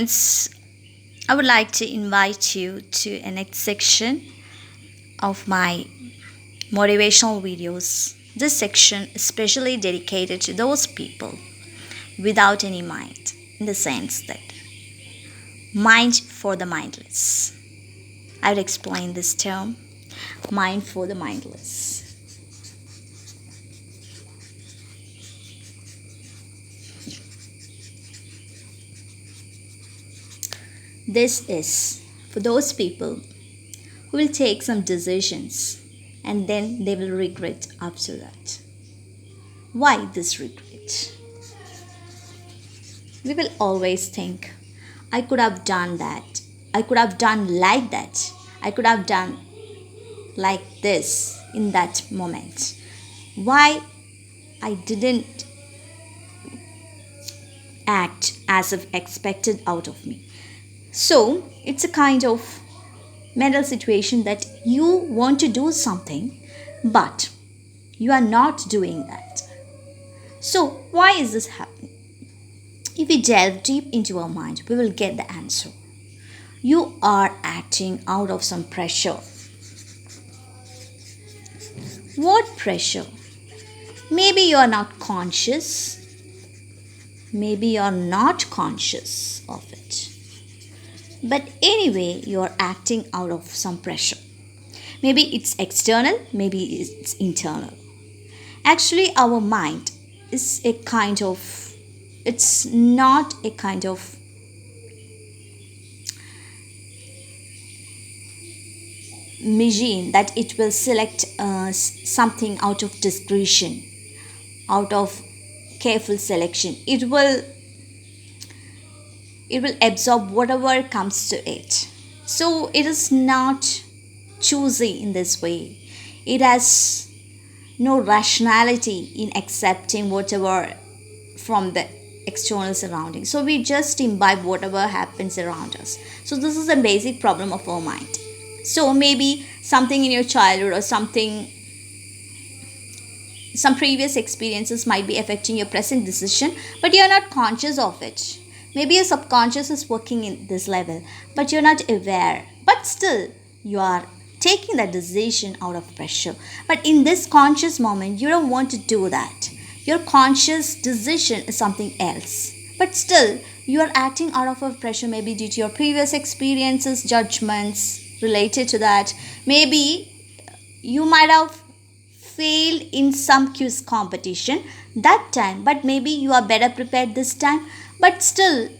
friends, I would like to invite you to a next section of my motivational videos. This section is specially dedicated to those people without any mind, in the sense that mind for the mindless. I will explain this term, mind for the mindless. This is for those people who will take some decisions and then they will regret after that. Why this regret? We will always think, I could have done that. I could have done like that. I could have done like this in that moment. Why I didn't act as if expected out of me. So it's a kind of mental situation that you want to do something, but you are not doing that. So why is this happening? If we delve deep into our mind, we will get the answer. You are acting out of some pressure. What pressure? Maybe you are not conscious. Maybe you are not conscious of it. But anyway, you are acting out of some pressure. Maybe it's external, maybe it's internal. Actually, our mind is it's not a kind of machine that it will select something out of discretion, out of careful selection. It will absorb whatever comes to it. So it is not choosy in this way. It has no rationality in accepting whatever from the external surroundings. So we just imbibe whatever happens around us. So this is a basic problem of our mind. So maybe something in your childhood or some previous experiences might be affecting your present decision, but you are not conscious of it. Maybe your subconscious is working in this level, but you're not aware. But still, you are taking that decision out of pressure. But in this conscious moment, you don't want to do that. Your conscious decision is something else. But still, you are acting out of a pressure, maybe due to your previous experiences, judgments related to that. Maybe you might have failed in some quiz competition that time, but maybe you are better prepared this time. But still,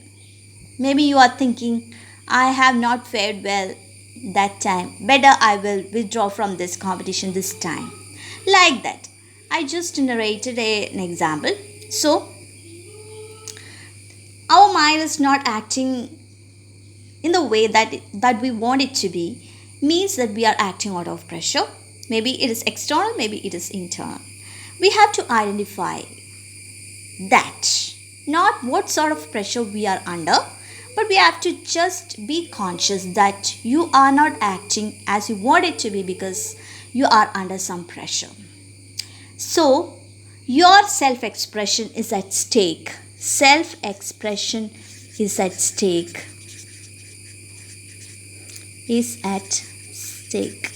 maybe you are thinking, I have not fared well that time. Better I will withdraw from this competition this time. Like that. I just narrated an example. So, our mind is not acting in the way that we want it to be, means that we are acting out of pressure. Maybe it is external, maybe it is internal. We have to identify that. Not what sort of pressure we are under, but we have to just be conscious that you are not acting as you want it to be because you are under some pressure. So, your self-expression is at stake. Self-expression is at stake. Is at stake.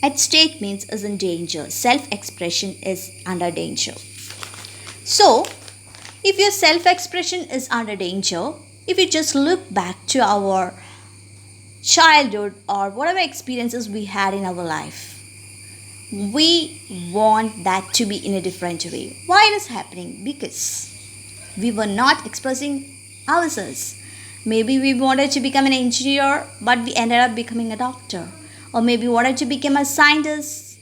At stake means is in danger. Self-expression is under danger. So, if your self-expression is under danger, if you just look back to our childhood or whatever experiences we had in our life, we want that to be in a different way. Why it is happening? Because we were not expressing ourselves. Maybe we wanted to become an engineer, but we ended up becoming a doctor. Or maybe wanted to become a scientist.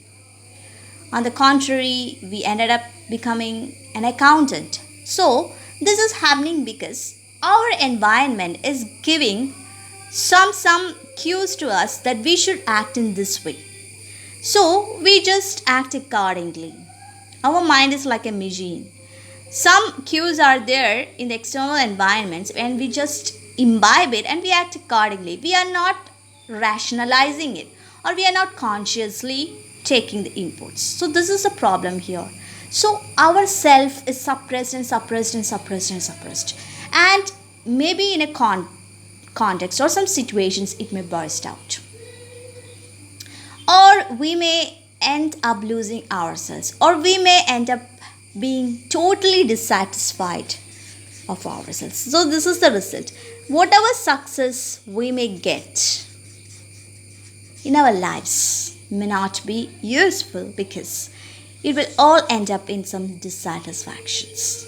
On the contrary, we ended up becoming an accountant. So, this is happening because our environment is giving some cues to us that we should act in this way. So, we just act accordingly. Our mind is like a machine. Some cues are there in the external environments and we just imbibe it and we act accordingly. We are not rationalizing it or we are not consciously taking the inputs. So, this is a problem here. So our self is suppressed and suppressed and suppressed and suppressed. And maybe in a context or some situations it may burst out, or we may end up losing ourselves, or we may end up being totally dissatisfied of ourselves. So this is the result. Whatever success we may get in our lives may not be useful because it will all end up in some dissatisfactions.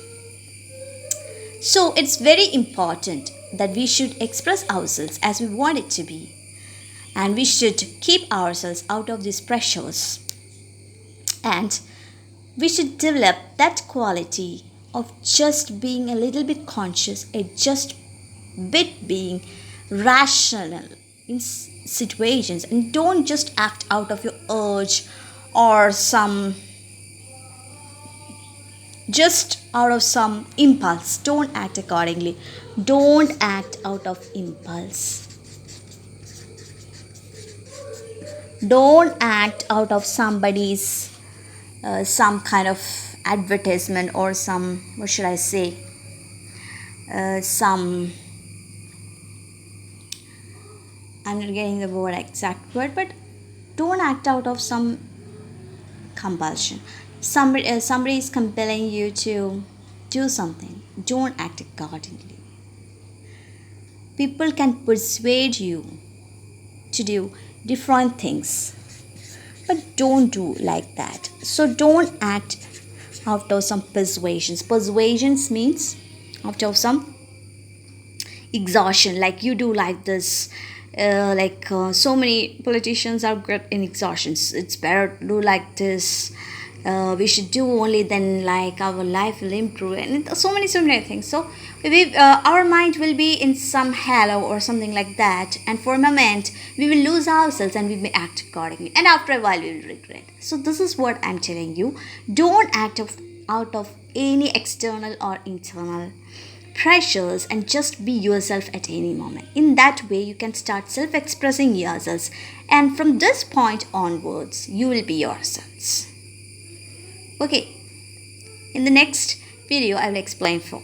So it's very important that we should express ourselves as we want it to be, and we should keep ourselves out of these pressures, and we should develop that quality of just being a little bit conscious, a just bit being rational in situations, and don't just act out of your urge or some just out of some impulse. Don't act accordingly. Don't act out of impulse. Don't act out of somebody's some kind of advertisement or some, what should I say, some, I'm not getting the word, exact word, but don't act out of some compulsion. Somebody is compelling you to do something. Don't act accordingly. People can persuade you to do different things, but don't do like that. So don't act out of some persuasions. Persuasions means out of some exhaustion, like you do like this, so many politicians are good in exhaustions. It's better to do like this. We should do only, then like our life will improve, and so many things. So our mind will be in some halo or something like that, and for a moment we will lose ourselves and we may act accordingly, and after a while we will regret. So this is what I'm telling you. Don't act out of any external or internal pressures, and just be yourself at any moment. In that way you can start self-expressing yourselves, and from this point onwards you will be yourselves. Okay, in the next video I will explain for